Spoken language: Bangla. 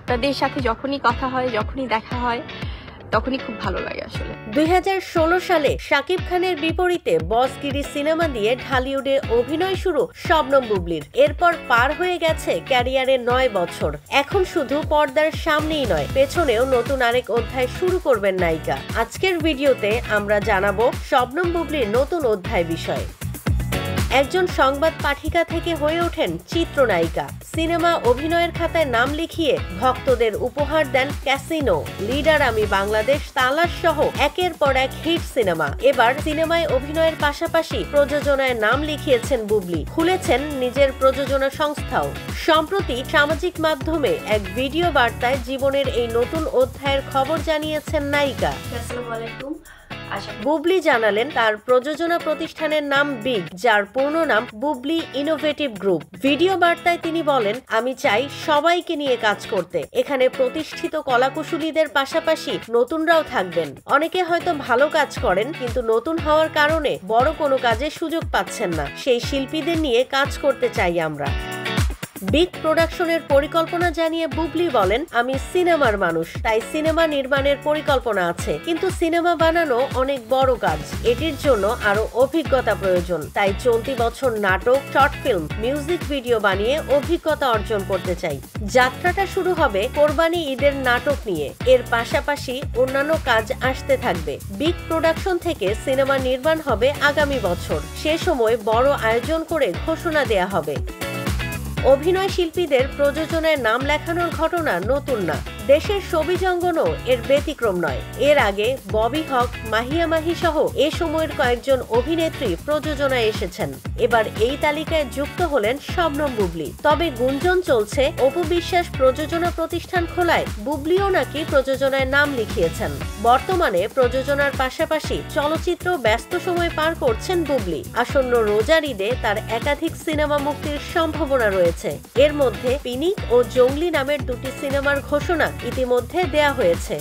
তাদের সাথে যখনই কথা হয়, যখনই দেখা হয়, তখনই খুব ভালো লাগে আসলে। 2016 সালে শাকিব খানের বিপরীতে বসগিরি সিনেমা দিয়ে ঢালিউডে অভিনয় শুরু শবনম বুবলির। এরপর পার হয়ে গেছে ক্যারিয়ারে 9 বছর। এখন শুধু পর্দার সামনেই নয়, পেছনেও নতুন আরেক অধ্যায় শুরু করবেন নায়িকা। আজকের ভিডিওতে আমরা জানাবো শবনম বুবলির নতুন অধ্যায় বিষয়। একজন সংবাদ পাঠিকা থেকে হয়ে ওঠেন চিত্রনায়িকা। সিনেমা অভিনয়ের খাতায় নাম লিখিয়ে ভক্তদের উপহার দেন ক্যাসিনো, লিডার আমি বাংলাদেশ, তালাশ সহ একের পর এক হিট সিনেমা। এবার সিনেমায় অভিনয়ের পাশাপাশি প্রযোজনায় নাম লিখিয়েছেন বুবলি, খুলেছেন নিজের প্রযোজনা সংস্থাও। সম্প্রতি সামাজিক মাধ্যমে এক ভিডিও বার্তায় জীবনের এই নতুন অধ্যায়ের খবর জানিয়েছেন নায়িকা। বুবলি জানালেন তার প্রযোজনা প্রতিষ্ঠানের নাম বিগ, যার পূর্ণ নাম বুবলি ইনোভেটিভ গ্রুপ। ভিডিও বার্তায় তিনি বলেন, আমি চাই সবাইকে নিয়ে কাজ করতে। এখানে প্রতিষ্ঠিত কলাকুশলীদের পাশাপাশি নতুনরাও থাকবেন। অনেকে হয়তো ভালো কাজ করেন, কিন্তু নতুন হওয়ার কারণে বড় কোনো কাজে সুযোগ পাচ্ছেন না। সেই শিল্পীদের নিয়ে কাজ করতে চাই আমরা। বিগ প্রোডাকশনের পরিকল্পনা জানিয়ে বুবলি বলেন, আমি সিনেমার মানুষ, তাই সিনেমা নির্মাণের পরিকল্পনা আছে, কিন্তু সিনেমা বানানো অনেক বড় কাজ। এটির জন্য আরো অভিজ্ঞতা প্রয়োজন। তাই চলতি বছর নাটক, শর্ট ফিল্ম, মিউজিক ভিডিও বানিয়ে অভিজ্ঞতা অর্জন করতে চাই। যাত্রাটা শুরু হবে কোরবানি ঈদের নাটক নিয়ে। এর পাশাপাশি অন্যান্য কাজ আসতে থাকবে। বিগ প্রোডাকশন থেকে সিনেমা নির্মাণ হবে আগামী বছর। সে সময় বড় আয়োজন করে ঘোষণা দেয়া হবে। অভিনয় শিল্পীদের প্রযোজনায় নাম লেখানোর ঘটনা নতুন না, দেশের শোবিজ অঙ্গনও এর ব্যতিক্রম নয়। এর আগে ববি হক, মাহিয়া মাহি সহ এ সময়ের কয়েকজন অভিনেত্রী প্রযোজনায় এসেছেন। এবার এই তালিকায় যুক্ত হলেন শবনম বুবলি। তবে গুঞ্জন চলছে, অপু বিশ্বাস প্রযোজনা প্রতিষ্ঠান খোলায় বুবলিও নাকি প্রযোজনায় নাম লিখিয়েছেন। বর্তমানে প্রযোজনার পাশাপাশি চলচ্চিত্র ব্যস্ত সময় পার করছেন বুবলি। আসন্ন রোজার ঈদে তার একাধিক সিনেমা মুক্তির সম্ভাবনা রয়েছে। এর মধ্যে পিনিক ও জঙ্গলি নামের দুটি সিনেমার ঘোষণা ইতিমধ্যে দেয়া হয়েছে।